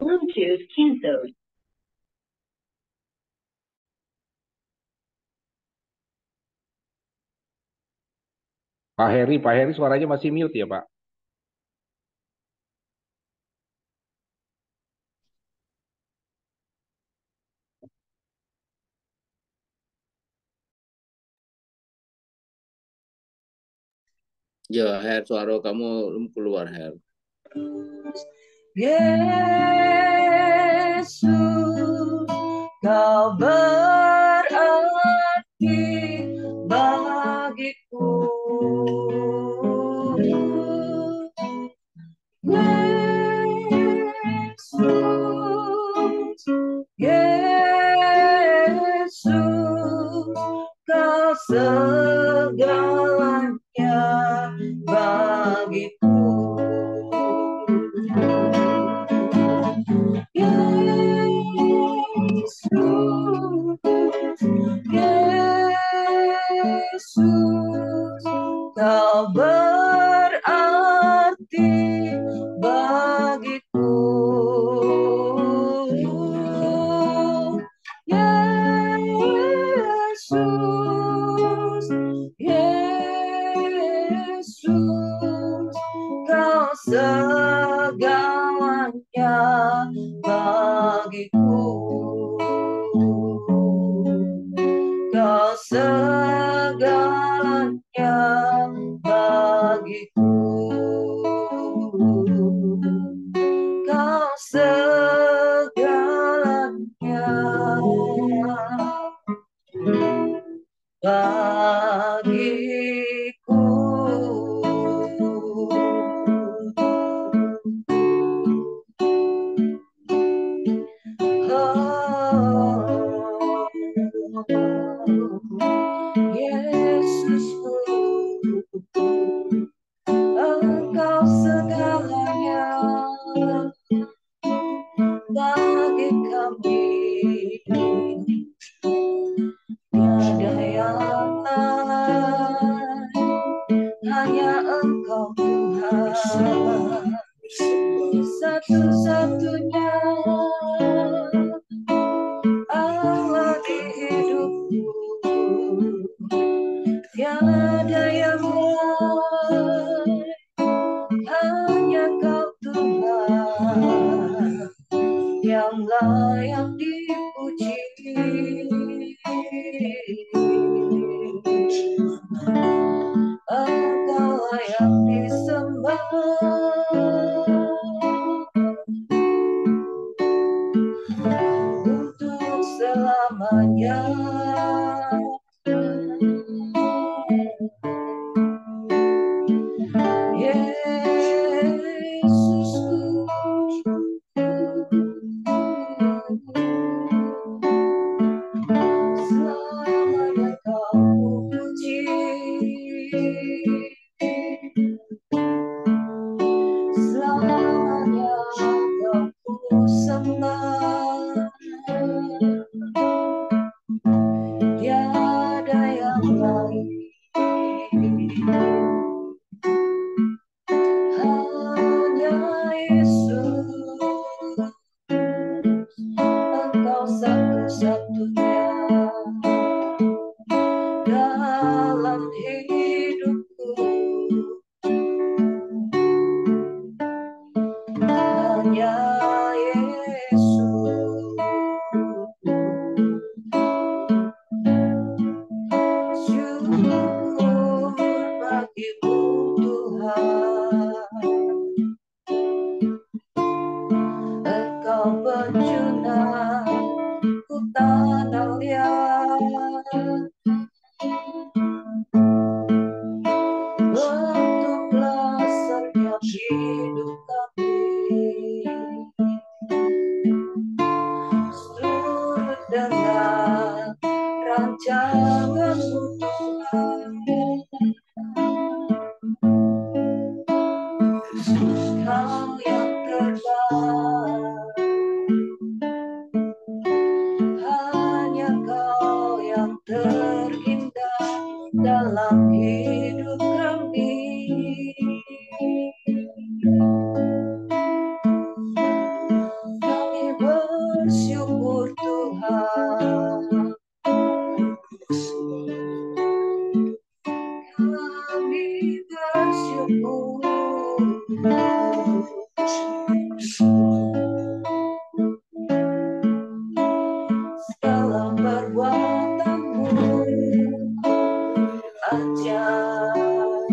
Bluetooth cancelled. Pak Heri suaranya masih mute ya Pak? Ya, Her, suara kamu keluar, Her. Yesus, kau berarti bagiku. Yesus, Yesus, kau segalanya bagiku. Yesus, Kau berarti bagiku. Yesus, Yesus, kau segalanya bagiku. Kau segalanya bagiku. Kau segalanya bagiku. Yesusku, Engkau segalanya bagi kami. Tiada yang lain, hanya Engkau Tuhan, satu-satunya Allah di hidupku. Tiada yang lain, hanya Kau Tuhan yang layak dipuji. Engkau layak disembah untuk selamanya. Yesusku, selamanya Kau puji, selamanya Kau sembah. Tiada yang lain, hanya Yesus. Engkau satu-satunya dalam hidupku. Hanya Yesus. Syukur bagimu Tuhan. Engkau penjuna tanah liat, bentuklah setiap hidup kami. Surut dengan rancangan-Mu Tuhan. Kau yang terbaik, hanya Kau yang terindah dalam hidup kami. Kami bersyukur Tuhan. Kami bersyukur. Segala perbuatan-Mu ajaib,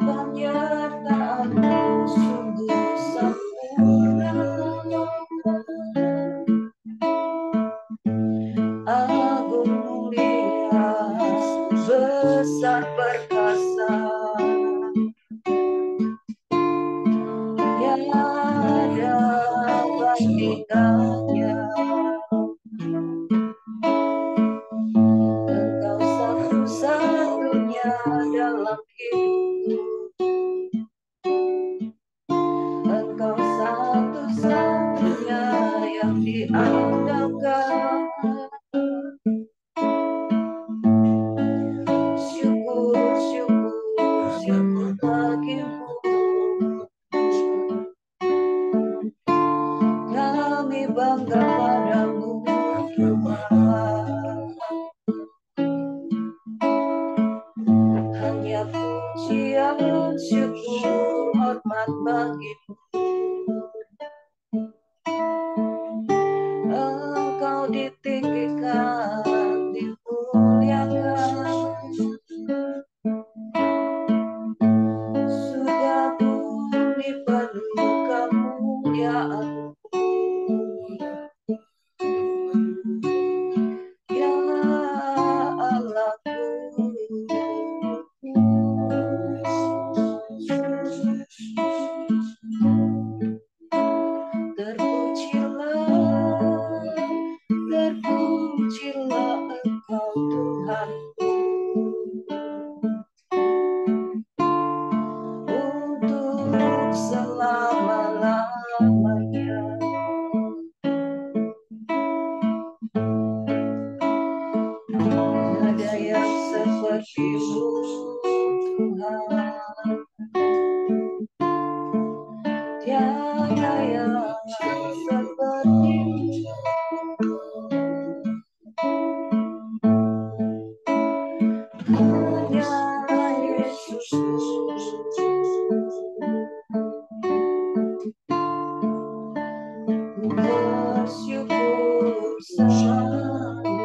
penyertaan-Mu sungguh sempurna. Agung mulia, besar perkasa, tiada bandingannya. Engkau satu-satunya dalam hidupku. Engkau satu-satunya yang diandalkan. dan syukur hormat bagimu. Engkau ditinggikan, dimuliakan, sudah bumi penuh kemuliaan. Ya Allahku, terpujilah Engkau Tuhanku, untuk selama-lamanya. Tiada yang seperti-Mu, Tuhan. Tiada yang seperti-Mu. Hanya Yesus. Ku bersyukur selalu.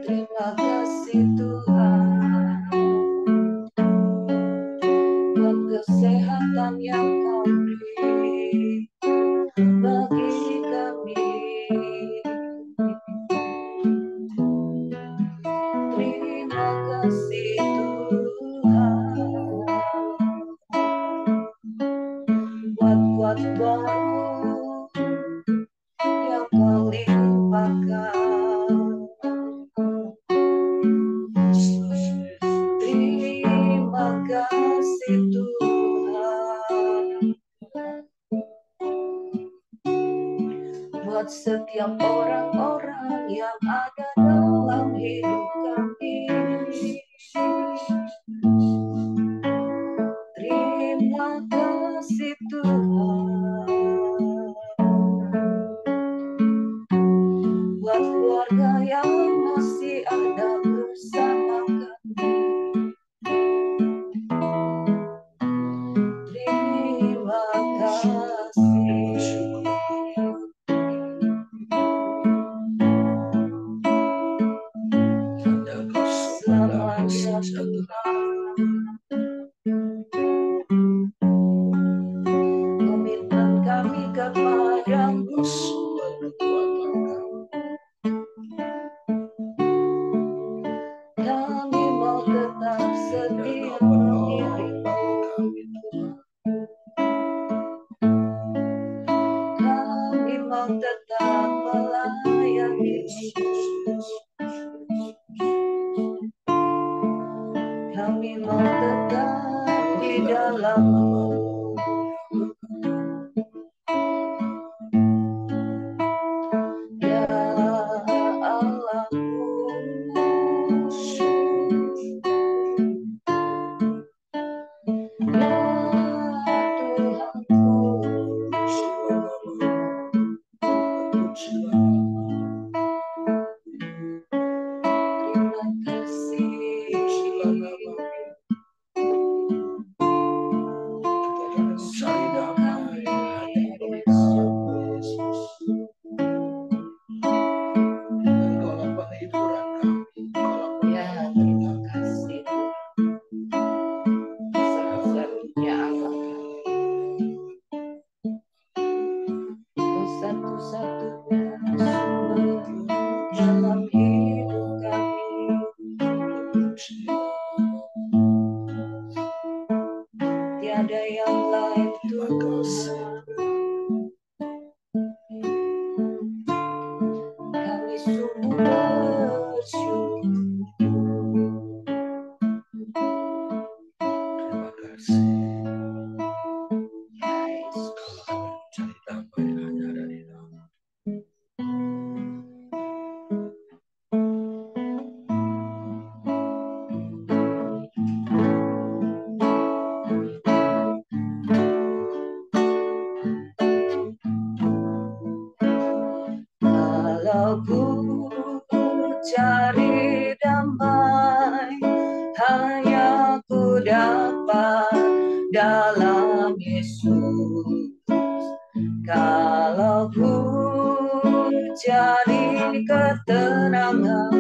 Terima kasih Tuhan buat kesehatan yang Kau beri bagi kami. Terima kasih Tuhan buat kuat baru yang Kau limpahkan. Terima kasih Tuhan buat setiap orang-orang yang ada dalam hidup kami. Terima kasih Tuhan buat keluarga yang masih ada bersama kami. Terima kasih. Selamanya Tuhan. Komitmen kami kepadamu. Kami mau tetap setia mengikutimu. Kami mau tetap melayanimu. Kami mau tetap di dalam-Mu. Ya Allahku, ya Tuhanku, terima kasih. Ya, terima kasih satu-satunya Allah kami. Kau satu-satunya sumber dalam hidup kami. Tiada yang lain Tuhan. Kami sungguh bersyukur. Terima kasih. Ya Yesus. Cerita apa yang hanya ada di dalam. Kalau ku cari cari ketenangan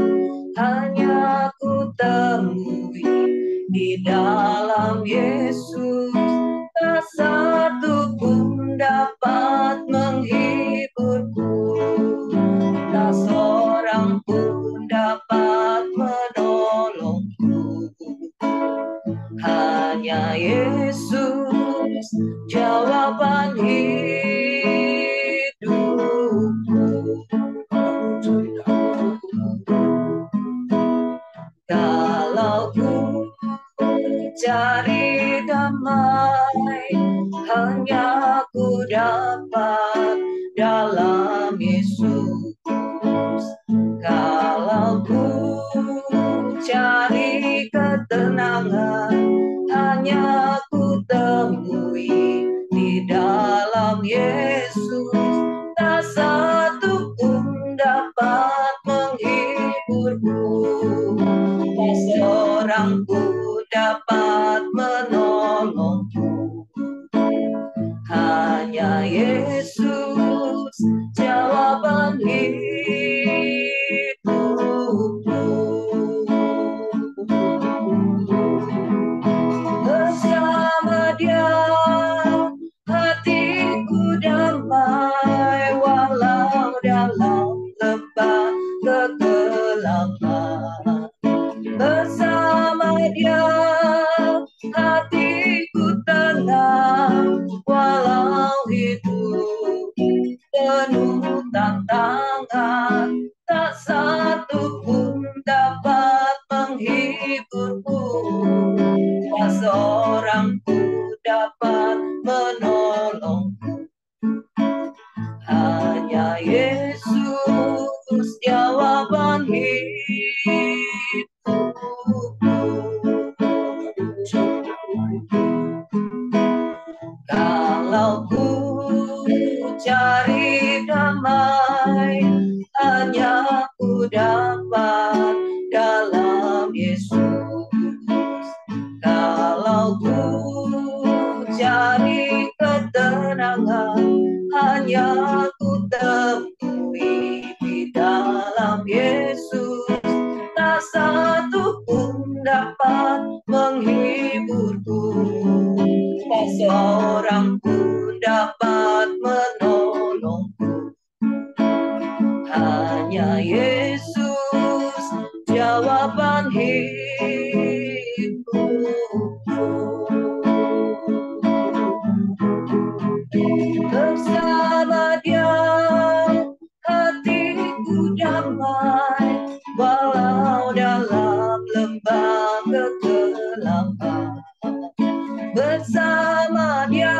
hanya ku temui di dalam Yesus. Tak satu pun dapat menghiburku, tak seorang pun dapat menolongku. Hanya Yesus jawaban hidupku. Kalau ku cari damai, hanya ku dapat dalam Yesus. Kalau ku cari ketenangan, hanya ku temui di dalam Yesus. Tak satu pun dapat menghiburku, tak seorang pun dapat menolongku. Hanya Yesus jawaban hidupku. Bersama Dia hatiku damai, walau dalam lembah kegelapan. Bersama Dia hatiku tenang, walau hidup penuh tantangan. Tak satu pun dapat menghiburku, tak seorang pun dapat menolongku. Hanya Yesus jawaban hidupku. Kalau ku cari damai, hanya ku dapat dalam Yesus. Kalau ku cari ketenangan, hanya ku temui di dalam Yesus. Tak satu pun dapat menghiburku, tak seorang pun dapat menolongku. Hanya Yesus jawaban hidupku. Bersama Dia hatiku damai, walau dalam lembah kegelapan. Bersama Dia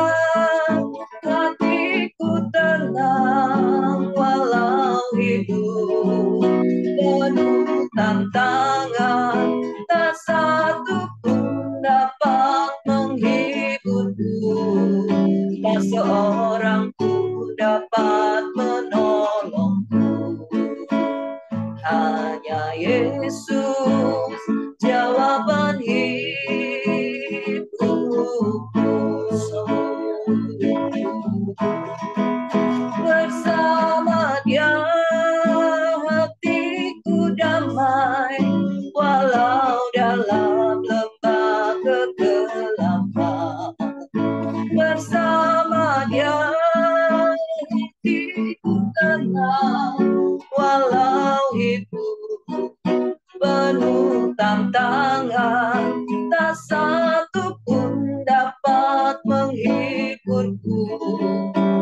hatiku tenang, walau hidup penuh tantangan. Tak satu pun dapat menghiburku, tak seorang pun dapat menolongku. Hanya Yesus jawaban hidupku. Bersama Dia hatiku damai, walau dalam lembah kegelapan. Bersama Dia hatiku tenang, walau hidup penuh tantangan. Tak satu pun dapat menghiburku,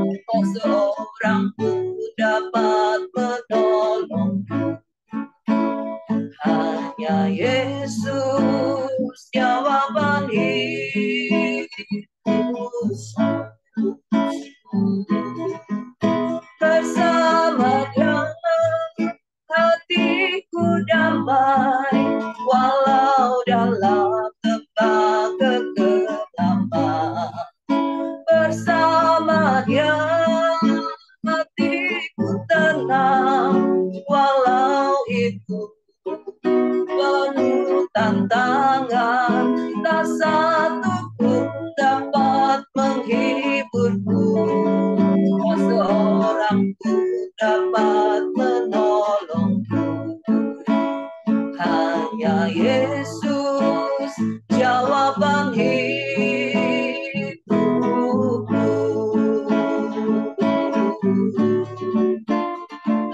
tak seorang pun dapat menolongku. Hanya Yesus jawaban hidupku. Bersama Dia hatiku damai, walau dalam lembah kegelapan. Bersama Dia hatiku tenang, walau hidup penuh tantangan. Tak satu pun dapat menghiburku, tak seorang pun dapat menolongku. Hanya Yesus jawaban hidupku.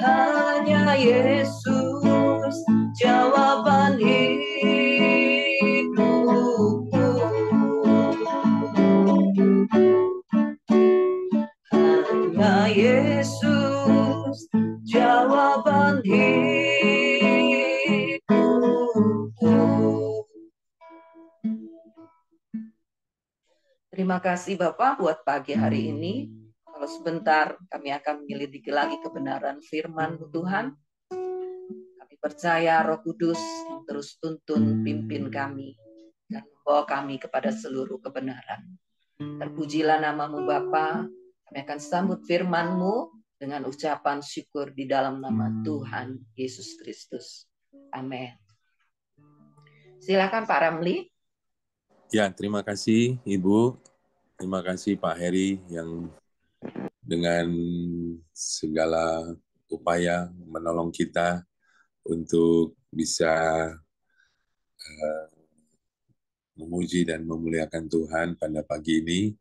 Hanya Yesus jawaban hidupku. Hanya Yesus jawaban hidupku. Terima kasih Bapak buat pagi hari ini. Kalau sebentar kami akan menyelidiki lagi kebenaran firman Tuhan. Kami percaya Roh Kudus yang terus tuntun pimpin kami dan membawa kami kepada seluruh kebenaran. Terpujilah namamu Bapa. Kami akan sambut firman-Mu dengan ucapan syukur di dalam nama Tuhan Yesus Kristus. Amin. Silakan Pak Ramli. Ya, terima kasih Ibu. Terima kasih Pak Heri yang dengan segala upaya menolong kita untuk bisa memuji dan memuliakan Tuhan pada pagi ini.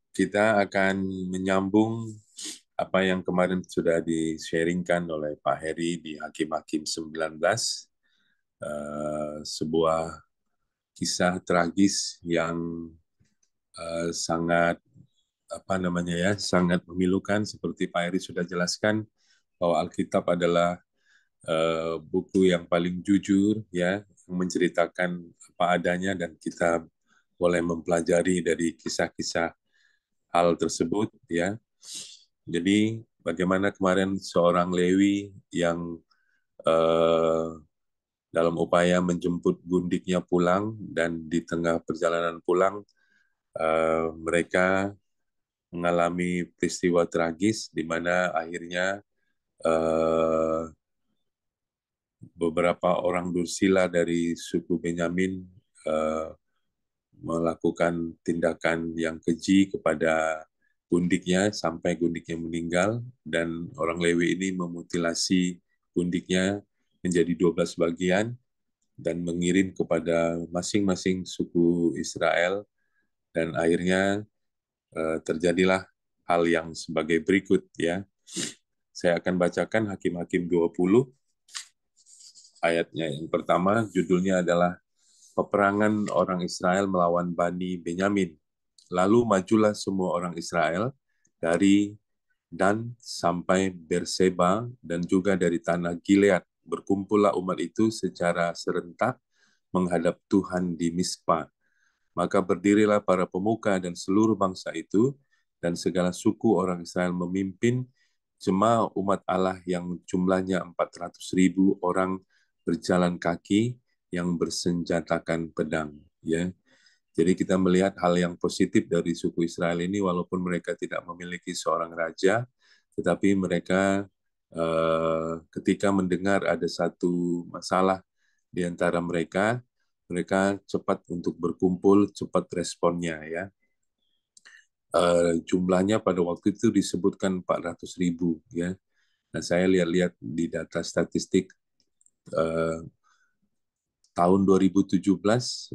Kita akan menyambung apa yang kemarin sudah di-sharingkan oleh Pak Heri di Hakim-Hakim 19, sebuah kisah tragis yang sangat sangat memilukan, seperti Pak Heri sudah jelaskan bahwa Alkitab adalah buku yang paling jujur, ya, yang menceritakan apa adanya, dan kita boleh mempelajari dari kisah-kisah hal tersebut, ya. Jadi bagaimana kemarin seorang Lewi yang dalam upaya menjemput gundiknya pulang, dan di tengah perjalanan pulang mereka mengalami peristiwa tragis di mana akhirnya beberapa orang dursila dari suku Benyamin melakukan tindakan yang keji kepada gundiknya sampai gundiknya meninggal, dan orang Lewi ini memutilasi gundiknya menjadi 12 bagian dan mengirim kepada masing-masing suku Israel, dan akhirnya terjadilah hal yang sebagai berikut, ya. Saya akan bacakan Hakim-Hakim 20 ayatnya. Yang pertama judulnya adalah Peperangan orang Israel melawan Bani Benyamin. Lalu majulah semua orang Israel dari Dan sampai Berseba dan juga dari tanah Gilead. Berkumpullah umat itu secara serentak menghadap Tuhan di Mispa. Maka berdirilah para pemuka dan seluruh bangsa itu dan segala suku orang Israel memimpin jemaah umat Allah yang jumlahnya 400.000 orang berjalan kaki yang bersenjatakan pedang, ya. Jadi kita melihat hal yang positif dari suku Israel ini, walaupun mereka tidak memiliki seorang raja, tetapi mereka ketika mendengar ada satu masalah di antara mereka, mereka cepat untuk berkumpul, cepat responnya, ya. Jumlahnya pada waktu itu disebutkan 400.000, ya. Nah, saya lihat-lihat di data statistik tahun 2017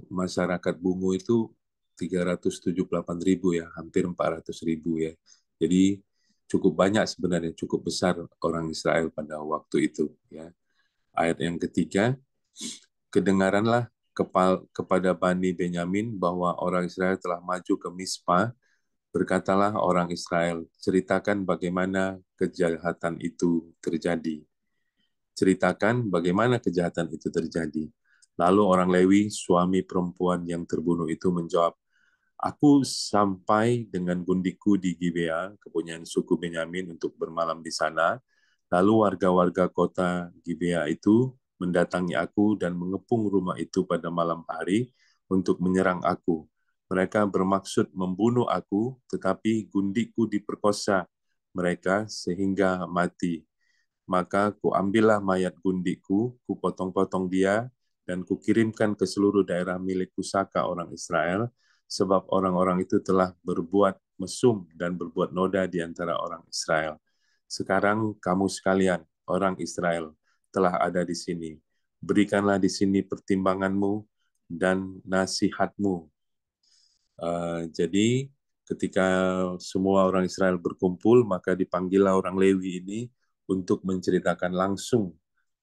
masyarakat Bungu itu 378.000, ya, hampir 400.000, ya. Jadi cukup banyak sebenarnya, cukup besar orang Israel pada waktu itu, ya. Ayat yang ketiga, kedengaranlah kepada Bani Benyamin bahwa orang Israel telah maju ke Mispa. Berkatalah orang Israel, ceritakan bagaimana kejahatan itu terjadi. Ceritakan bagaimana kejahatan itu terjadi. Lalu orang Lewi, suami perempuan yang terbunuh itu menjawab, aku sampai dengan gundikku di Gibea, kepunyaan suku Benyamin, untuk bermalam di sana. Lalu warga-warga kota Gibea itu mendatangi aku dan mengepung rumah itu pada malam hari untuk menyerang aku. Mereka bermaksud membunuh aku, tetapi gundikku diperkosa mereka sehingga mati. Maka kuambillah mayat gundikku, kupotong-potong dia, dan kukirimkan ke seluruh daerah milik pusaka orang Israel, sebab orang-orang itu telah berbuat mesum dan berbuat noda di antara orang Israel. Sekarang kamu sekalian, orang Israel, telah ada di sini. Berikanlah di sini pertimbanganmu dan nasihatmu. Jadi ketika semua orang Israel berkumpul, maka dipanggillah orang Lewi ini untuk menceritakan langsung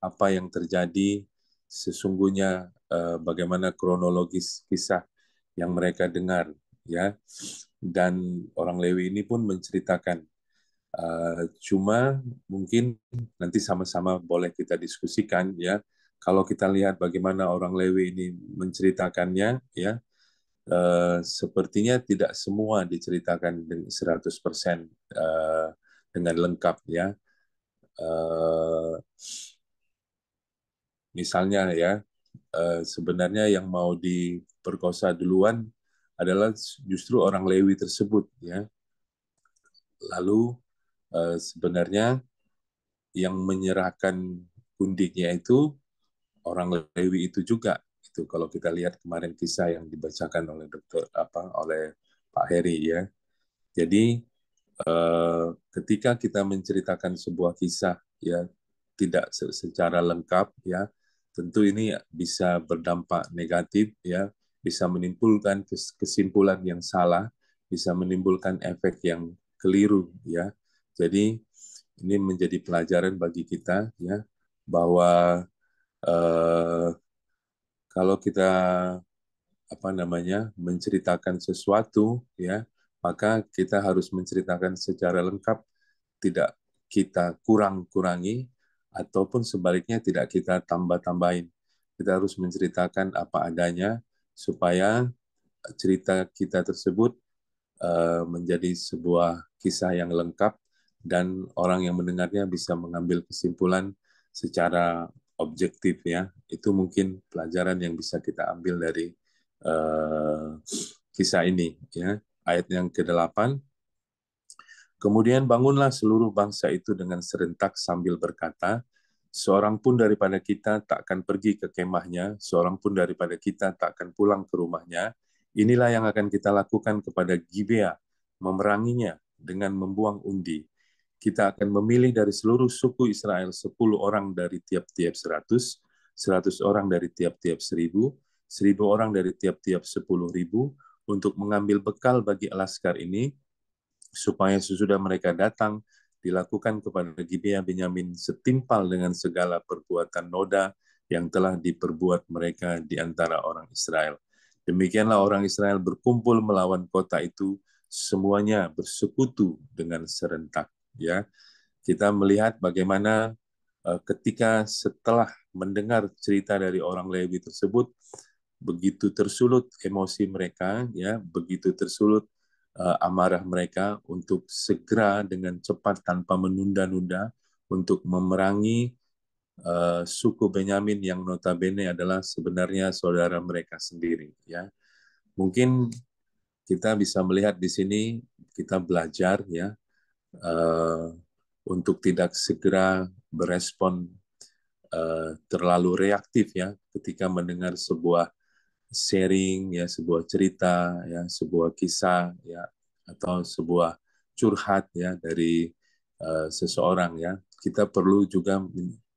apa yang terjadi sesungguhnya, bagaimana kronologis kisah yang mereka dengar, ya. Dan orang Lewi ini pun menceritakan. Cuma mungkin nanti sama-sama boleh kita diskusikan, ya. Kalau kita lihat bagaimana orang Lewi ini menceritakannya, ya, sepertinya tidak semua diceritakan dengan 100% dengan lengkap, ya. Misalnya, ya, sebenarnya yang mau diperkosa duluan adalah justru orang Lewi tersebut, ya. Lalu sebenarnya yang menyerahkan undiknya itu orang Lewi itu juga. Itu kalau kita lihat kemarin kisah yang dibacakan oleh oleh Pak Heri, ya. Jadi ketika kita menceritakan sebuah kisah, ya, tidak secara lengkap, ya, tentu ini bisa berdampak negatif, ya, bisa menimbulkan kesimpulan yang salah, bisa menimbulkan efek yang keliru, ya. Jadi ini menjadi pelajaran bagi kita, ya, bahwa kalau kita menceritakan sesuatu, ya, maka kita harus menceritakan secara lengkap, tidak kita kurang-kurangi ataupun sebaliknya tidak kita tambah-tambahin. Kita harus menceritakan apa adanya supaya cerita kita tersebut menjadi sebuah kisah yang lengkap dan orang yang mendengarnya bisa mengambil kesimpulan secara objektif, ya. Itu mungkin pelajaran yang bisa kita ambil dari kisah ini, ya. Ayat yang ke-8, kemudian bangunlah seluruh bangsa itu dengan serentak sambil berkata, seorang pun daripada kita tak akan pergi ke kemahnya, seorang pun daripada kita tak akan pulang ke rumahnya. Inilah yang akan kita lakukan kepada Gibea, memeranginya dengan membuang undi. Kita akan memilih dari seluruh suku Israel 10 orang dari tiap-tiap 100, 100 orang dari tiap-tiap 1000, 1000 orang dari tiap-tiap 10.000, untuk mengambil bekal bagi Alaskar ini, supaya sesudah mereka datang, dilakukan kepada Gibea Benyamin setimpal dengan segala perbuatan noda yang telah diperbuat mereka di antara orang Israel. Demikianlah orang Israel berkumpul melawan kota itu, semuanya bersekutu dengan serentak. Ya, kita melihat bagaimana ketika setelah mendengar cerita dari orang Lewi tersebut, begitu tersulut emosi mereka, ya, begitu tersulut amarah mereka untuk segera dengan cepat tanpa menunda-nunda untuk memerangi suku Benyamin yang notabene adalah sebenarnya saudara mereka sendiri, ya. Mungkin kita bisa melihat di sini, kita belajar, ya, untuk tidak segera berespon terlalu reaktif, ya, ketika mendengar sebuah sharing, ya, sebuah cerita, ya, sebuah kisah, ya, atau sebuah curhat, ya, dari seseorang, ya. Kita perlu juga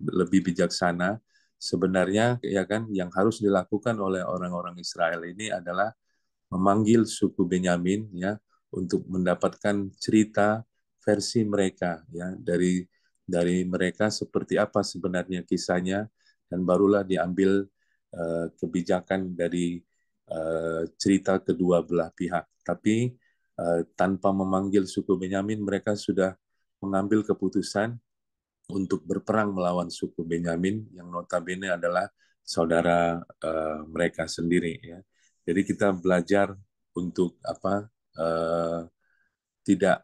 lebih bijaksana. Sebenarnya, ya kan, yang harus dilakukan oleh orang-orang Israel ini adalah memanggil suku Benyamin, ya, untuk mendapatkan cerita versi mereka, ya, dari mereka seperti apa sebenarnya kisahnya, dan barulah diambil kebijakan dari cerita kedua belah pihak. Tapi tanpa memanggil suku Benyamin, mereka sudah mengambil keputusan untuk berperang melawan suku Benyamin yang notabene adalah saudara mereka sendiri, ya. Jadi kita belajar untuk tidak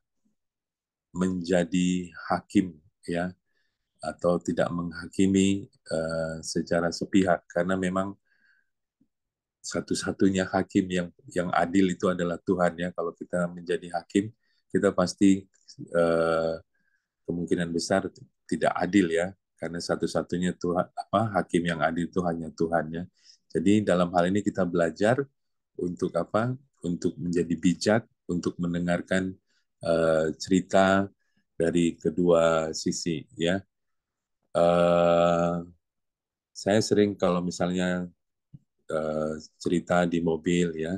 menjadi hakim, ya, atau tidak menghakimi secara sepihak, karena memang satu-satunya hakim yang adil itu adalah Tuhan, ya. Kalau kita menjadi hakim, kita pasti kemungkinan besar tidak adil, ya, karena satu-satunya Tuhan, hakim yang adil itu hanya Tuhan, ya. Jadi dalam hal ini kita belajar untuk untuk menjadi bijak, untuk mendengarkan cerita dari kedua sisi ya. Saya sering kalau misalnya cerita di mobil ya,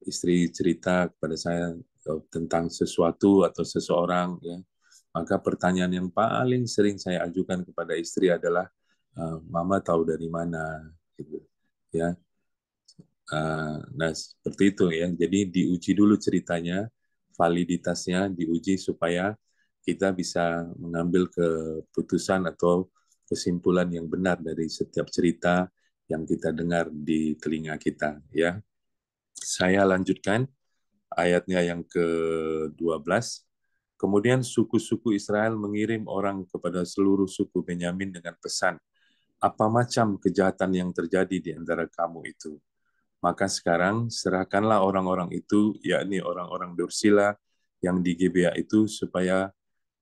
istri cerita kepada saya tentang sesuatu atau seseorang ya, maka pertanyaan yang paling sering saya ajukan kepada istri adalah, Mama tahu dari mana gitu ya. Nah, seperti itu ya. Jadi diuji dulu ceritanya, validitasnya diuji supaya kita bisa mengambil keputusan atau kesimpulan yang benar dari setiap cerita yang kita dengar di telinga kita ya. Saya lanjutkan ayatnya yang ke-12. Kemudian suku-suku Israel mengirim orang kepada seluruh suku Benyamin dengan pesan, apa macam kejahatan yang terjadi di antara kamu itu? Maka sekarang serahkanlah orang-orang itu, yakni orang-orang Dursila yang di Gibea itu, supaya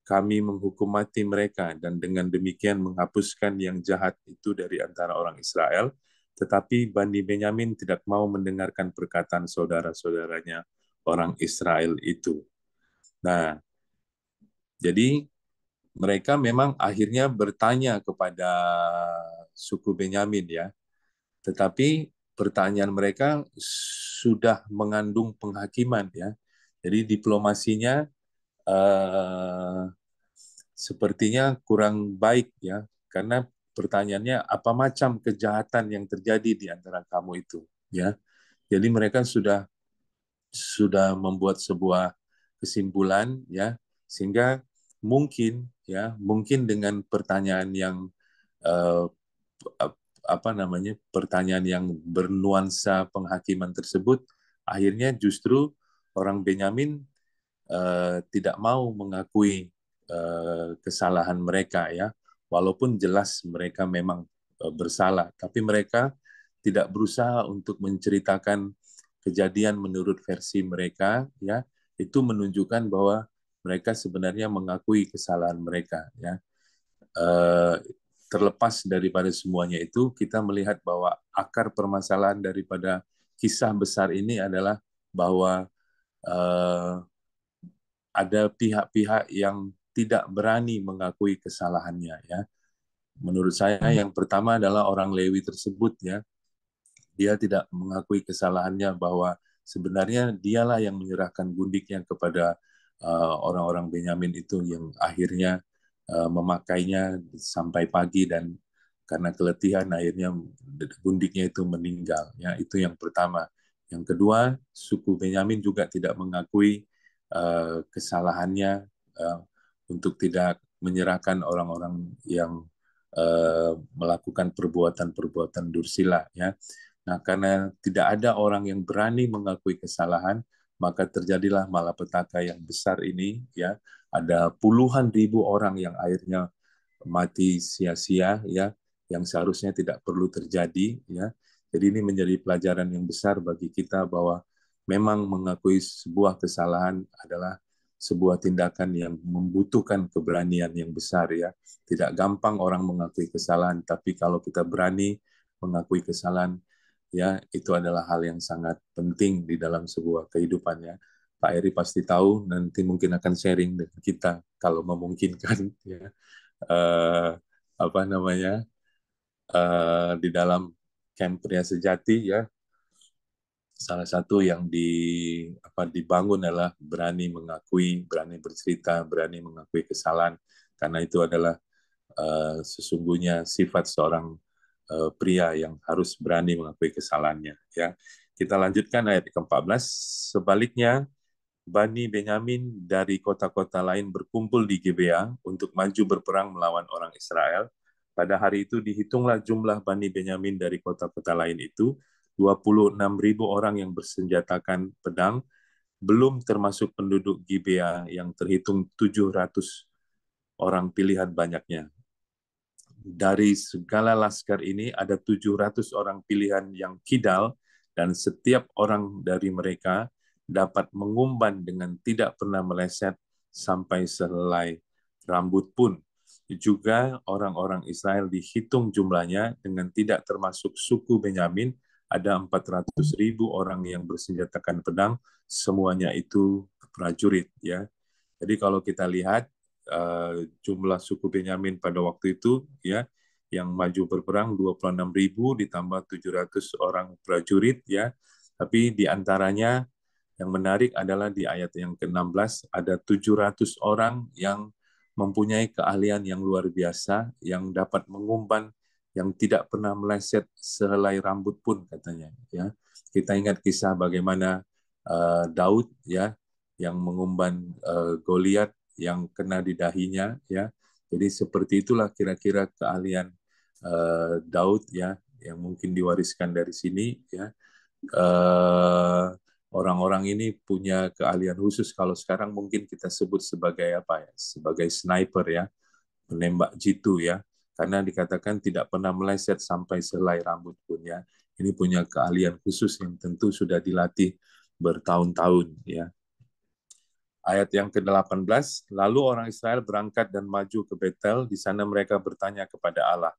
kami menghukum mati mereka, dan dengan demikian menghapuskan yang jahat itu dari antara orang Israel. Tetapi Bani Benyamin tidak mau mendengarkan perkataan saudara-saudaranya orang Israel itu. Nah, jadi mereka memang akhirnya bertanya kepada suku Benyamin ya, tetapi pertanyaan mereka sudah mengandung penghakiman ya. Jadi diplomasinya eh, sepertinya kurang baik ya, karena pertanyaannya apa macam kejahatan yang terjadi di antara kamu itu ya. Jadi mereka sudah membuat sebuah kesimpulan ya, sehingga mungkin dengan pertanyaan yang eh, apa namanya, pertanyaan yang bernuansa penghakiman tersebut, akhirnya justru orang Benyamin tidak mau mengakui kesalahan mereka ya, walaupun jelas mereka memang bersalah, tapi mereka tidak berusaha untuk menceritakan kejadian menurut versi mereka ya. Itu menunjukkan bahwa mereka sebenarnya mengakui kesalahan mereka ya. Eh, Terlepas daripada semuanya itu, kita melihat bahwa akar permasalahan daripada kisah besar ini adalah bahwa eh, ada pihak-pihak yang tidak berani mengakui kesalahannya ya. Menurut saya yang pertama adalah orang Lewi tersebut ya. Dia tidak mengakui kesalahannya, bahwa sebenarnya dialah yang menyerahkan gundiknya kepada orang-orang Benyamin itu, yang akhirnya memakainya sampai pagi, dan karena keletihan akhirnya gundiknya itu meninggal ya. Itu yang pertama. Yang kedua, suku Benyamin juga tidak mengakui kesalahannya untuk tidak menyerahkan orang-orang yang melakukan perbuatan-perbuatan dursila ya. Nah, karena tidak ada orang yang berani mengakui kesalahan, maka terjadilah malapetaka yang besar ini ya. Ada puluhan ribu orang yang akhirnya mati sia-sia ya, yang seharusnya tidak perlu terjadi ya. Jadi ini menjadi pelajaran yang besar bagi kita, bahwa memang mengakui sebuah kesalahan adalah sebuah tindakan yang membutuhkan keberanian yang besar ya. Tidak gampang orang mengakui kesalahan, tapi kalau kita berani mengakui kesalahan ya, itu adalah hal yang sangat penting di dalam sebuah kehidupan ya. Pak Eri pasti tahu, nanti mungkin akan sharing dengan kita kalau memungkinkan ya. Eh, Apa namanya, di dalam camp Pria Sejati ya, salah satu yang dibangun adalah berani mengakui, berani bercerita, berani mengakui kesalahan, karena itu adalah sesungguhnya sifat seorang pria yang harus berani mengakui kesalahannya ya. Kita lanjutkan ayat ke-14. Sebaliknya, Bani Benyamin dari kota-kota lain berkumpul di Gibea untuk maju berperang melawan orang Israel. Pada hari itu dihitunglah jumlah Bani Benyamin dari kota-kota lain itu 26.000 orang yang bersenjatakan pedang, belum termasuk penduduk Gibea yang terhitung 700 orang pilihan banyaknya. Dari segala laskar ini ada 700 orang pilihan yang kidal, dan setiap orang dari mereka dapat mengumban dengan tidak pernah meleset sampai sehelai rambut pun. Juga orang-orang Israel dihitung jumlahnya dengan tidak termasuk suku Benyamin, ada 400.000 orang yang bersenjatakan pedang, semuanya itu prajurit ya. Jadi kalau kita lihat jumlah suku Benyamin pada waktu itu, ya, yang maju berperang 26.000 ditambah 700 orang prajurit, ya. Tapi di antaranya yang menarik adalah di ayat yang ke-16 ada 700 orang yang mempunyai keahlian yang luar biasa, yang dapat mengumpan, yang tidak pernah meleset sehelai rambut pun, katanya, ya. Kita ingat kisah bagaimana Daud, ya, yang mengumban Goliat yang kena di dahinya, ya. Jadi seperti itulah kira-kira keahlian Daud, ya, yang mungkin diwariskan dari sini, ya. Orang-orang ini punya keahlian khusus. Kalau sekarang mungkin kita sebut sebagai apa ya? Sebagai sniper, ya, menembak jitu, ya. Karena dikatakan tidak pernah meleset sampai selai rambut pun, ya. Ini punya keahlian khusus yang tentu sudah dilatih bertahun-tahun, ya. Ayat yang ke-18, lalu orang Israel berangkat dan maju ke Betel, di sana mereka bertanya kepada Allah,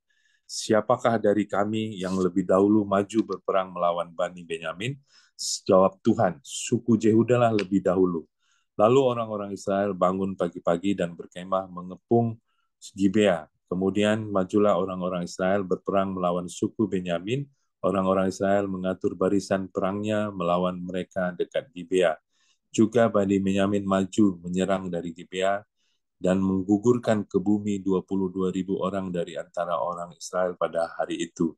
siapakah dari kami yang lebih dahulu maju berperang melawan Bani Benyamin? Jawab Tuhan, suku Yehuda lah lebih dahulu. Lalu orang-orang Israel bangun pagi-pagi dan berkemah mengepung Gibea. Kemudian majulah orang-orang Israel berperang melawan suku Benyamin. Orang-orang Israel mengatur barisan perangnya melawan mereka dekat Gibea. Juga Bani Benyamin maju menyerang dari Gibea dan menggugurkan ke bumi 22.000 orang dari antara orang Israel pada hari itu.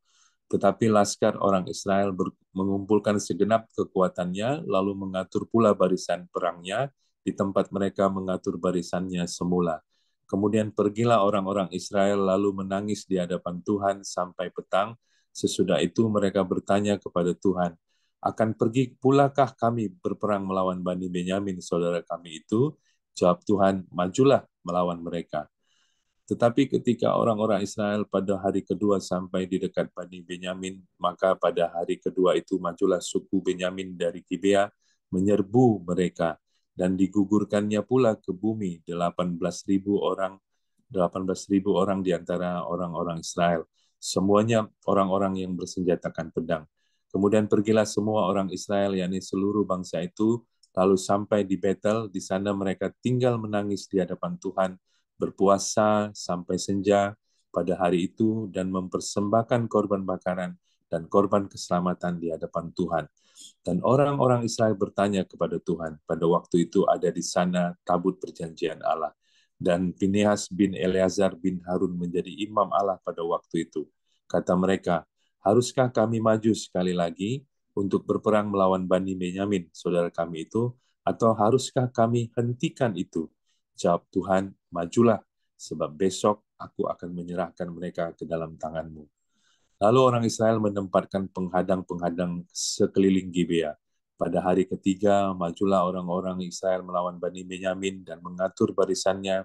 Tetapi laskar orang Israel mengumpulkan segenap kekuatannya, lalu mengatur pula barisan perangnya di tempat mereka mengatur barisannya semula. Kemudian pergilah orang-orang Israel lalu menangis di hadapan Tuhan sampai petang. Sesudah itu mereka bertanya kepada Tuhan, akan pergi pulakah kami berperang melawan Bani Benyamin, saudara kami itu? Jawab Tuhan, majulah melawan mereka. Tetapi ketika orang-orang Israel pada hari kedua sampai di dekat Bani Benyamin, maka pada hari kedua itu majulah suku Benyamin dari Gibea menyerbu mereka, dan digugurkannya pula ke bumi 18.000 orang di antara orang-orang Israel. Semuanya orang-orang yang bersenjatakan pedang. Kemudian pergilah semua orang Israel, yakni seluruh bangsa itu, lalu sampai di Betel. Di sana mereka tinggal menangis di hadapan Tuhan, berpuasa sampai senja pada hari itu, dan mempersembahkan korban bakaran dan korban keselamatan di hadapan Tuhan. Dan orang-orang Israel bertanya kepada Tuhan. Pada waktu itu ada di sana tabut perjanjian Allah. Dan Pinehas bin Eleazar bin Harun menjadi imam Allah pada waktu itu. Kata mereka, haruskah kami maju sekali lagi untuk berperang melawan Bani Benyamin, saudara kami itu, atau haruskah kami hentikan itu? Jawab Tuhan, majulah, sebab besok aku akan menyerahkan mereka ke dalam tanganmu. Lalu orang Israel menempatkan penghadang-penghadang sekeliling Gibea. Pada hari ketiga, majulah orang-orang Israel melawan Bani Benyamin dan mengatur barisannya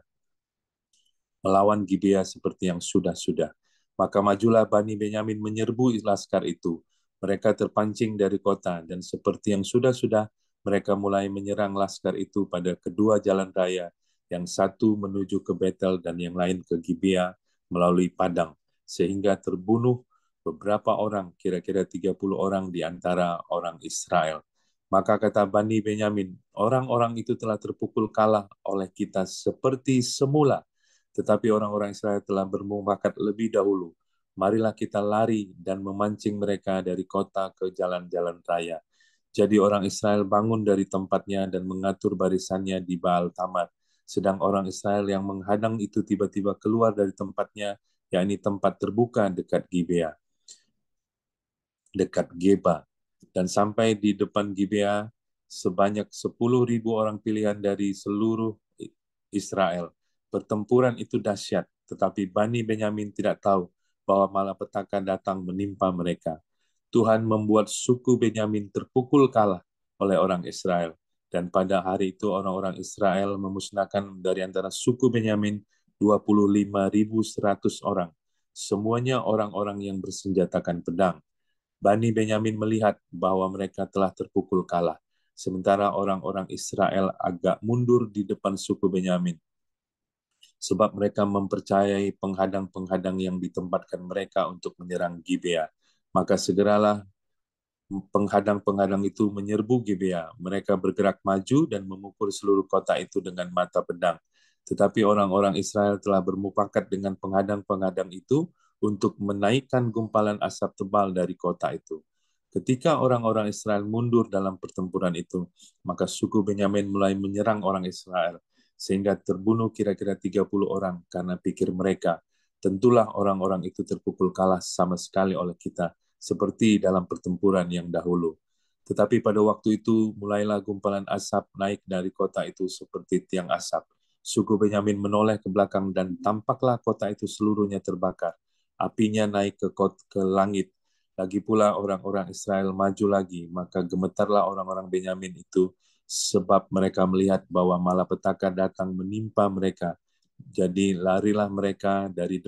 melawan Gibea seperti yang sudah-sudah. Maka majulah Bani Benyamin menyerbu laskar itu. Mereka terpancing dari kota, dan seperti yang sudah-sudah, mereka mulai menyerang laskar itu pada kedua jalan raya, yang satu menuju ke Betel dan yang lain ke Gibea melalui padang, sehingga terbunuh beberapa orang, kira-kira 30 orang di antara orang Israel. Maka kata Bani Benyamin, orang-orang itu telah terpukul kalah oleh kita seperti semula, tetapi orang-orang Israel telah bermufakat lebih dahulu. Marilah kita lari dan memancing mereka dari kota ke jalan-jalan raya. Jadi orang Israel bangun dari tempatnya dan mengatur barisannya di Baal Tamar. Sedang orang Israel yang menghadang itu tiba-tiba keluar dari tempatnya, yakni tempat terbuka dekat Gibea, dekat Geba, dan sampai di depan Gibea sebanyak 10.000 orang pilihan dari seluruh Israel. Pertempuran itu dahsyat, tetapi Bani Benyamin tidak tahu bahwa malapetaka datang menimpa mereka. Tuhan membuat suku Benyamin terpukul kalah oleh orang Israel, dan pada hari itu orang-orang Israel memusnahkan dari antara suku Benyamin 25.100 orang. Semuanya orang-orang yang bersenjatakan pedang. Bani Benyamin melihat bahwa mereka telah terpukul kalah, sementara orang-orang Israel agak mundur di depan suku Benyamin, sebab mereka mempercayai penghadang-penghadang yang ditempatkan mereka untuk menyerang Gibea. Maka segeralah penghadang-penghadang itu menyerbu Gibea. Mereka bergerak maju dan memukul seluruh kota itu dengan mata pedang, Tetapi orang-orang Israel telah bermufakat dengan penghadang-penghadang itu untuk menaikkan gumpalan asap tebal dari kota itu. Ketika orang-orang Israel mundur dalam pertempuran itu, maka suku Benyamin mulai menyerang orang Israel, sehingga terbunuh kira-kira 30 orang karena pikir mereka, tentulah orang-orang itu terpukul kalah sama sekali oleh kita, seperti dalam pertempuran yang dahulu. Tetapi pada waktu itu mulailah gumpalan asap naik dari kota itu seperti tiang asap. Suku Benyamin menoleh ke belakang dan tampaklah kota itu seluruhnya terbakar. Apinya naik ke langit. Lagi pula orang-orang Israel maju lagi, maka gemetarlah orang-orang Benyamin itu sebab mereka melihat bahwa malapetaka datang menimpa mereka. Jadi larilah mereka dari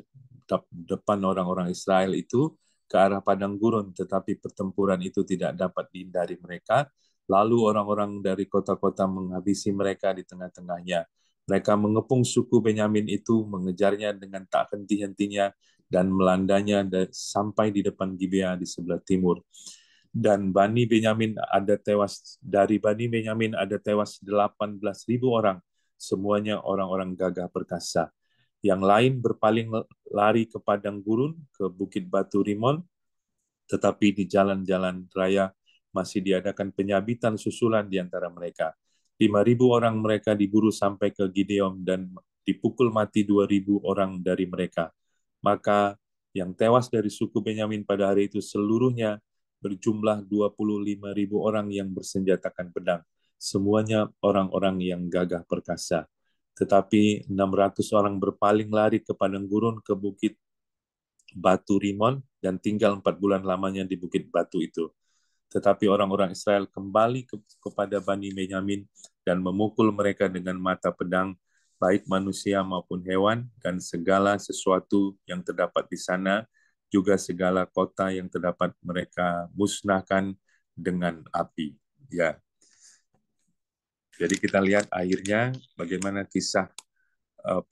depan orang-orang Israel itu ke arah padang gurun, tetapi pertempuran itu tidak dapat dihindari mereka. Lalu orang-orang dari kota-kota menghabisi mereka di tengah-tengahnya. Mereka mengepung suku Benyamin itu, mengejarnya dengan tak henti-hentinya, dan melandanya sampai di depan Gibea di sebelah timur. Dan Bani Benyamin ada tewas, dari Bani Benyamin ada tewas 18.000 orang, semuanya orang-orang gagah perkasa. Yang lain berpaling lari ke padang gurun, ke Bukit Batu Rimon, tetapi di jalan-jalan raya masih diadakan penyabitan susulan di antara mereka. 5.000 orang mereka diburu sampai ke Gideon dan dipukul mati 2.000 orang dari mereka. Maka yang tewas dari suku Benyamin pada hari itu seluruhnya berjumlah 25.000 orang yang bersenjatakan pedang. Semuanya orang-orang yang gagah perkasa. Tetapi 600 orang berpaling lari ke padang gurun ke Bukit Batu Rimon dan tinggal 4 bulan lamanya di Bukit Batu itu. Tetapi orang-orang Israel kembali kepada Bani Benyamin dan memukul mereka dengan mata pedang, baik manusia maupun hewan, dan segala sesuatu yang terdapat di sana, juga segala kota yang terdapat mereka musnahkan dengan api. Ya. Jadi kita lihat akhirnya bagaimana kisah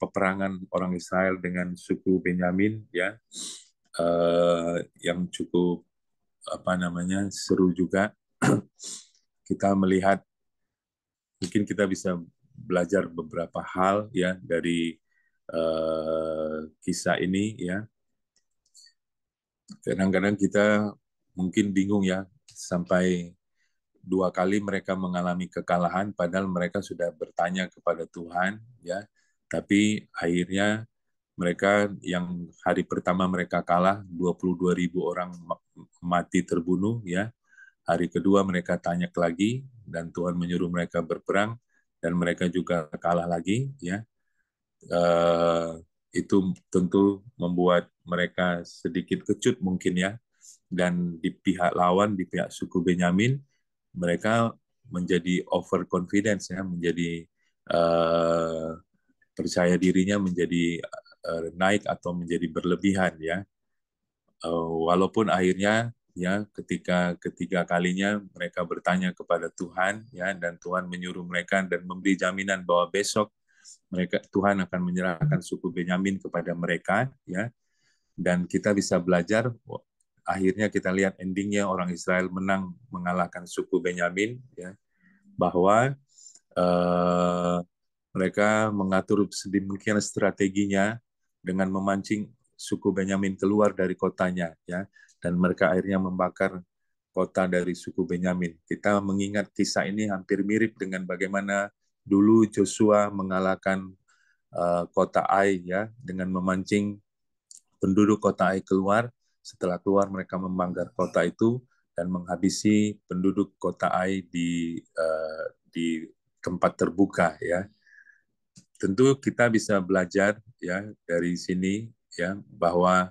peperangan orang Israel dengan suku Benyamin, ya, yang cukup seru juga. Kita melihat, mungkin kita bisa belajar beberapa hal ya dari kisah ini ya. Kadang-kadang kita mungkin bingung ya, sampai 2 kali mereka mengalami kekalahan padahal mereka sudah bertanya kepada Tuhan ya, tapi akhirnya mereka yang hari pertama mereka kalah, 22.000 orang mati terbunuh ya. Hari kedua mereka tanya lagi dan Tuhan menyuruh mereka berperang dan mereka juga kalah lagi ya. Itu tentu membuat mereka sedikit kecut mungkin ya. Dan di pihak lawan, di pihak suku Benyamin, mereka menjadi overconfidence ya, menjadi percaya dirinya menjadi naik atau menjadi berlebihan ya. Walaupun akhirnya ya ketiga kalinya mereka bertanya kepada Tuhan ya, dan Tuhan menyuruh mereka dan memberi jaminan bahwa besok Tuhan akan menyerahkan suku Benyamin kepada mereka ya. Dan kita bisa belajar, akhirnya kita lihat endingnya orang Israel menang mengalahkan suku Benyamin ya, bahwa mereka mengatur sedemikian strateginya dengan memancing suku Benyamin keluar dari kotanya ya, dan mereka akhirnya membakar kota dari suku Benyamin. Kita mengingat kisah ini hampir mirip dengan bagaimana dulu Joshua mengalahkan kota Ai ya, dengan memancing penduduk kota Ai keluar. Setelah keluar mereka membakar kota itu dan menghabisi penduduk kota Ai di tempat terbuka ya. Tentu kita bisa belajar ya dari sini ya, bahwa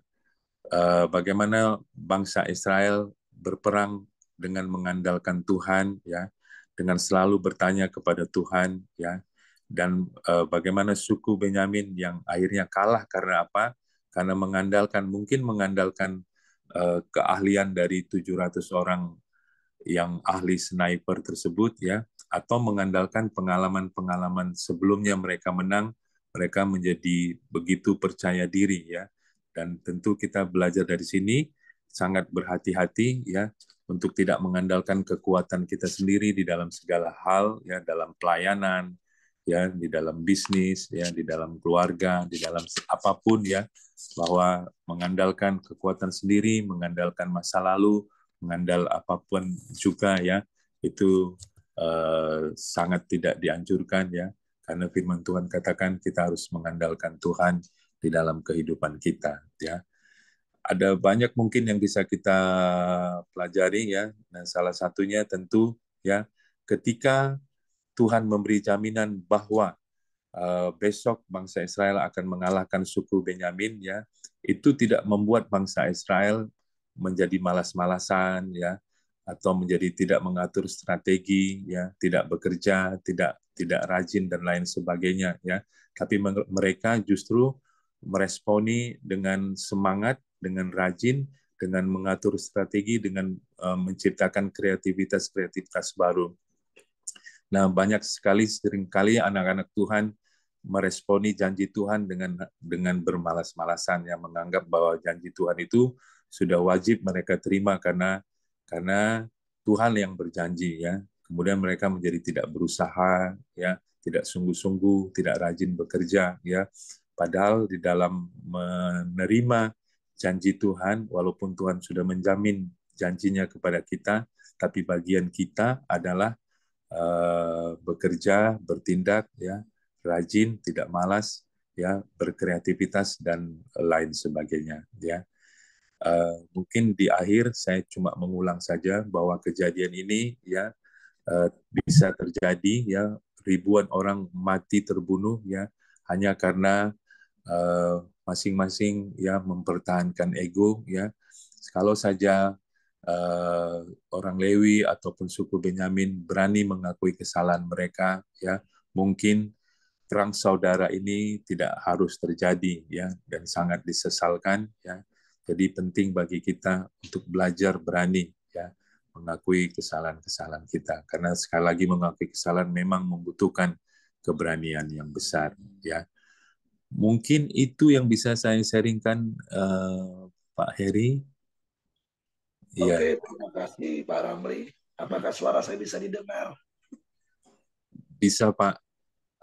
bagaimana bangsa Israel berperang dengan mengandalkan Tuhan ya, dengan selalu bertanya kepada Tuhan ya, dan bagaimana suku Benyamin yang akhirnya kalah karena apa? Karena mungkin mengandalkan keahlian dari 700 orang yang ahli sniper tersebut ya, atau mengandalkan pengalaman-pengalaman sebelumnya mereka menang, mereka menjadi begitu percaya diri ya. Dan tentu kita belajar dari sini, sangat berhati-hati ya untuk tidak mengandalkan kekuatan kita sendiri di dalam segala hal ya, dalam pelayanan, ya, di dalam bisnis, ya, di dalam keluarga, di dalam apapun, ya, bahwa mengandalkan kekuatan sendiri, mengandalkan masa lalu, mengandal apapun juga, ya, itu sangat tidak dianjurkan, ya, karena firman Tuhan katakan kita harus mengandalkan Tuhan di dalam kehidupan kita, ya. Ada banyak mungkin yang bisa kita pelajari, ya. Nah, salah satunya tentu, ya, ketika Tuhan memberi jaminan bahwa besok bangsa Israel akan mengalahkan suku Benyamin, ya, itu tidak membuat bangsa Israel menjadi malas-malasan, ya, atau menjadi tidak mengatur strategi, ya, tidak bekerja, tidak rajin dan lain sebagainya, ya. Tapi mereka justru meresponi dengan semangat, dengan rajin, dengan mengatur strategi, dengan menciptakan kreativitas baru. Nah, banyak sekali seringkali anak-anak Tuhan meresponi janji Tuhan dengan bermalas-malasan, yang menganggap bahwa janji Tuhan itu sudah wajib mereka terima karena Tuhan yang berjanji, ya. Kemudian mereka menjadi tidak berusaha, ya, tidak sungguh-sungguh, tidak rajin bekerja, ya. Padahal di dalam menerima janji Tuhan, walaupun Tuhan sudah menjamin janjinya kepada kita, tapi bagian kita adalah bekerja, bertindak, ya, rajin, tidak malas, ya, berkreativitas dan lain sebagainya, ya. Mungkin di akhir saya cuma mengulang saja bahwa kejadian ini, ya, bisa terjadi, ya, ribuan orang mati terbunuh, ya, hanya karena masing-masing, ya, mempertahankan ego, ya. Kalau saja orang Lewi ataupun suku Benyamin berani mengakui kesalahan mereka, ya, mungkin perang saudara ini tidak harus terjadi, ya, dan sangat disesalkan, ya. Jadi penting bagi kita untuk belajar berani, ya, mengakui kesalahan-kesalahan kita, karena sekali lagi mengakui kesalahan memang membutuhkan keberanian yang besar, ya. Mungkin itu yang bisa saya sharingkan, Pak Heri. Iya. Oke, terima kasih Pak Ramli. Apakah suara saya bisa didengar? Bisa, Pak.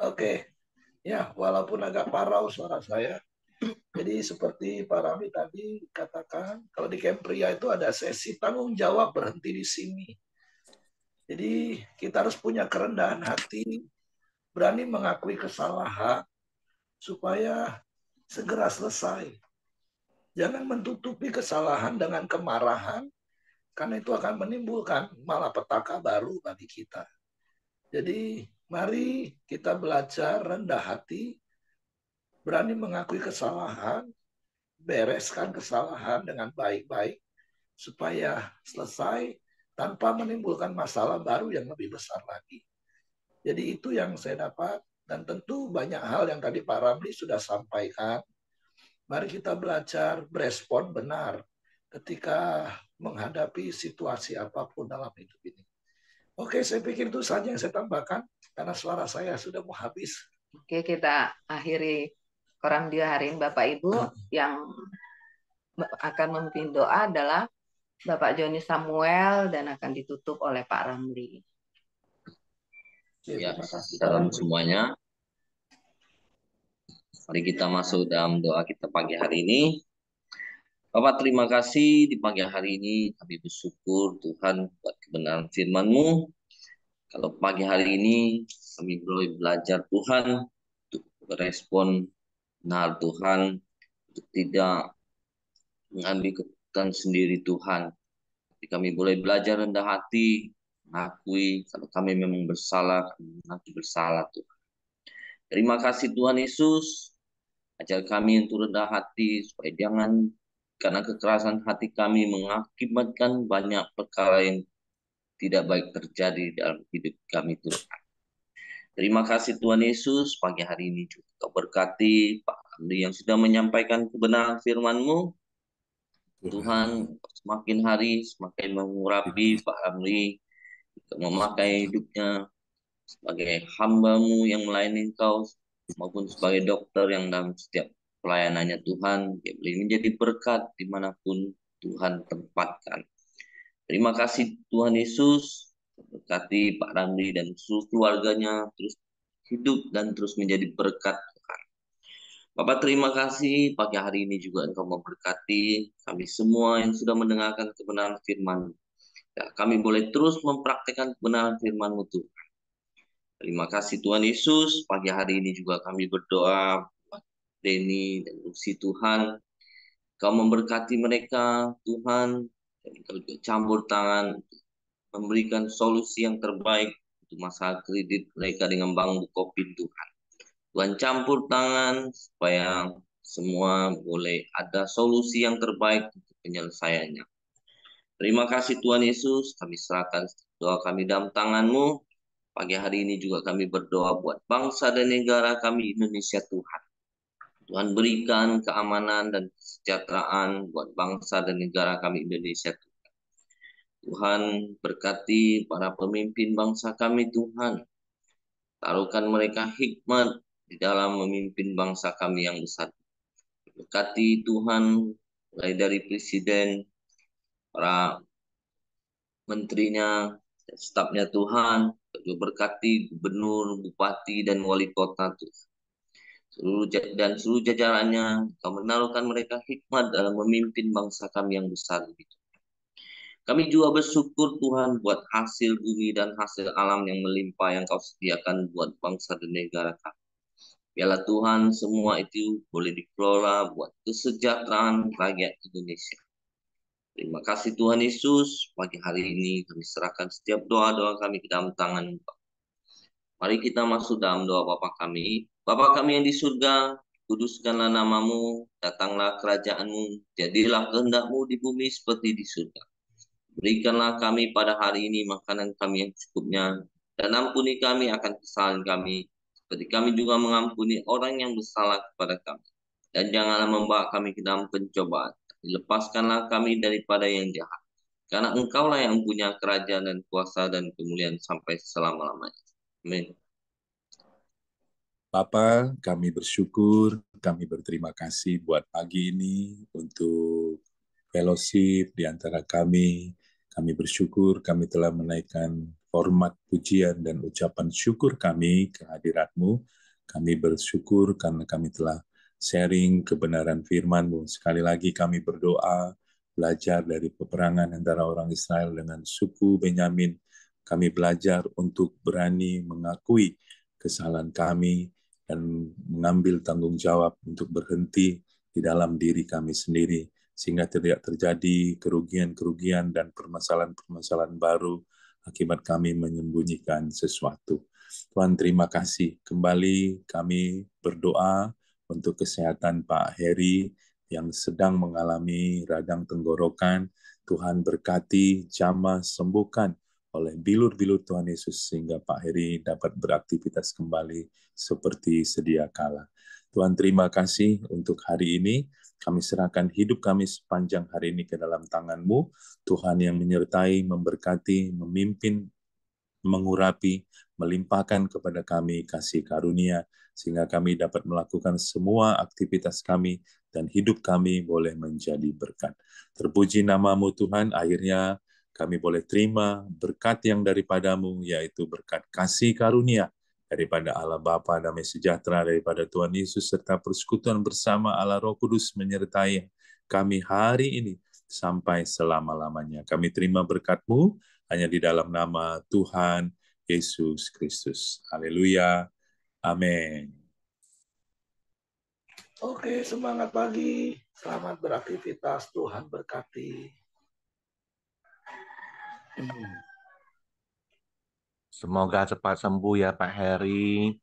Oke, ya walaupun agak parau suara saya. Jadi seperti Pak Ramli tadi katakan, kalau di Camp Pria itu ada sesi tanggung jawab berhenti di sini. Jadi kita harus punya kerendahan hati, berani mengakui kesalahan, supaya segera selesai. Jangan menutupi kesalahan dengan kemarahan, karena itu akan menimbulkan malapetaka baru bagi kita. Jadi mari kita belajar rendah hati, berani mengakui kesalahan, bereskan kesalahan dengan baik-baik, supaya selesai tanpa menimbulkan masalah baru yang lebih besar lagi. Jadi itu yang saya dapat, dan tentu banyak hal yang tadi Pak Ramli sudah sampaikan. Mari kita belajar berespon benar ketika menghadapi situasi apapun dalam hidup ini. Oke, saya pikir itu saja yang saya tambahkan, karena suara saya sudah mau habis. Oke, kita akhiri koram dia hari ini. Bapak Ibu, yang akan memimpin doa adalah Bapak Joni Samuel dan akan ditutup oleh Pak Ramli. Ya, salam semuanya. Mari kita masuk dalam doa kita pagi hari ini. Bapak, terima kasih di pagi hari ini kami bersyukur Tuhan buat kebenaran firman-Mu. Kalau pagi hari ini kami boleh belajar Tuhan untuk merespon benar Tuhan, untuk tidak mengambil keputusan sendiri Tuhan. Tapi kami boleh belajar rendah hati, mengakui kalau kami memang bersalah, kami mengaku bersalah Tuhan. Terima kasih Tuhan Yesus, ajar kami untuk rendah hati supaya jangan karena kekerasan hati kami mengakibatkan banyak perkara yang tidak baik terjadi dalam hidup kami Tuhan. Terima kasih Tuhan Yesus, pagi hari ini juga Kau berkati Pak Ramli yang sudah menyampaikan kebenaran firman-Mu. Tuhan, semakin hari semakin mengurapi Pak Ramli, memakai hidupnya sebagai hamba-Mu yang melayani Engkau, maupun sebagai dokter yang dalam setiap pelayanannya Tuhan, dia boleh menjadi berkat dimanapun Tuhan tempatkan. Terima kasih Tuhan Yesus, berkati Pak Ramli dan seluruh keluarganya, terus hidup dan terus menjadi berkat Tuhan. Bapak terima kasih pagi hari ini juga Engkau memberkati kami semua yang sudah mendengarkan kebenaran firman. Ya, kami boleh terus mempraktikkan kebenaran firman-Mu Tuhan. Terima kasih Tuhan Yesus. Pagi hari ini juga kami berdoa buat Denny dan Lucy Tuhan. Kau memberkati mereka Tuhan. Dan Engkau juga campur tangan memberikan solusi yang terbaik untuk masalah kredit mereka dengan Bank Bukopin Tuhan. Tuhan campur tangan supaya semua boleh ada solusi yang terbaik untuk penyelesaiannya. Terima kasih Tuhan Yesus, kami serahkan doa kami dalam tangan-Mu. Pagi hari ini juga kami berdoa buat bangsa dan negara kami Indonesia Tuhan. Tuhan berikan keamanan dan kesejahteraan buat bangsa dan negara kami Indonesia Tuhan. Tuhan berkati para pemimpin bangsa kami Tuhan. Taruhkan mereka hikmat di dalam memimpin bangsa kami yang besar. Berkati Tuhan, mulai dari presiden, para menterinya, stafnya Tuhan, juga berkati gubernur, bupati, dan wali kota Tuhan. Seluruh jajarannya, Kau menaruhkan mereka hikmat dalam memimpin bangsa kami yang besar itu. Kami juga bersyukur Tuhan buat hasil bumi dan hasil alam yang melimpah yang Kau sediakan buat bangsa dan negara kami. Biarlah Tuhan semua itu boleh dikelola buat kesejahteraan rakyat Indonesia. Terima kasih Tuhan Yesus. Pagi hari ini kami serahkan setiap doa-doa kami ke dalam tangan. Mari kita masuk dalam doa Bapa kami. Bapa kami yang di surga, kuduskanlah nama-Mu, datanglah kerajaan-Mu, jadilah kehendak-Mu di bumi seperti di surga. Berikanlah kami pada hari ini makanan kami yang cukupnya, dan ampuni kami akan kesalahan kami, seperti kami juga mengampuni orang yang bersalah kepada kami. Dan janganlah membawa kami ke dalam pencobaan, lepaskanlah kami daripada yang jahat. Karena Engkaulah yang punya kerajaan dan kuasa dan kemuliaan sampai selama-lamanya. Amin. Bapa, kami bersyukur, kami berterima kasih buat pagi ini untuk fellowship di antara kami. Kami bersyukur kami telah menaikkan hormat, pujian, dan ucapan syukur kami ke hadirat-Mu. Kami bersyukur karena kami telah sharing kebenaran firman-Mu. Sekali lagi kami berdoa, belajar dari peperangan antara orang Israel dengan suku Benyamin. Kami belajar untuk berani mengakui kesalahan kami, dan mengambil tanggung jawab untuk berhenti di dalam diri kami sendiri, sehingga tidak terjadi kerugian-kerugian dan permasalahan-permasalahan baru akibat kami menyembunyikan sesuatu. Tuhan terima kasih. Kembali kami berdoa untuk kesehatan Pak Heri yang sedang mengalami radang tenggorokan. Tuhan berkati, jamah, sembuhkan oleh bilur-bilur Tuhan Yesus sehingga Pak Heri dapat beraktivitas kembali seperti sedia kala. Tuhan terima kasih untuk hari ini. Kami serahkan hidup kami sepanjang hari ini ke dalam tangan-Mu. Tuhan yang menyertai, memberkati, memimpin, mengurapi, melimpahkan kepada kami kasih karunia, sehingga kami dapat melakukan semua aktivitas kami dan hidup kami boleh menjadi berkat. Terpuji nama-Mu Tuhan, akhirnya kami boleh terima berkat yang daripada-Mu, yaitu berkat kasih karunia daripada Allah Bapa, damai sejahtera daripada Tuhan Yesus, serta persekutuan bersama Allah Roh Kudus menyertai kami hari ini sampai selama-lamanya. Kami terima berkat-Mu hanya di dalam nama Tuhan Yesus Kristus. Haleluya. Amin. Oke, semangat pagi. Selamat beraktivitas. Tuhan berkati. Semoga cepat sembuh ya Pak Heri.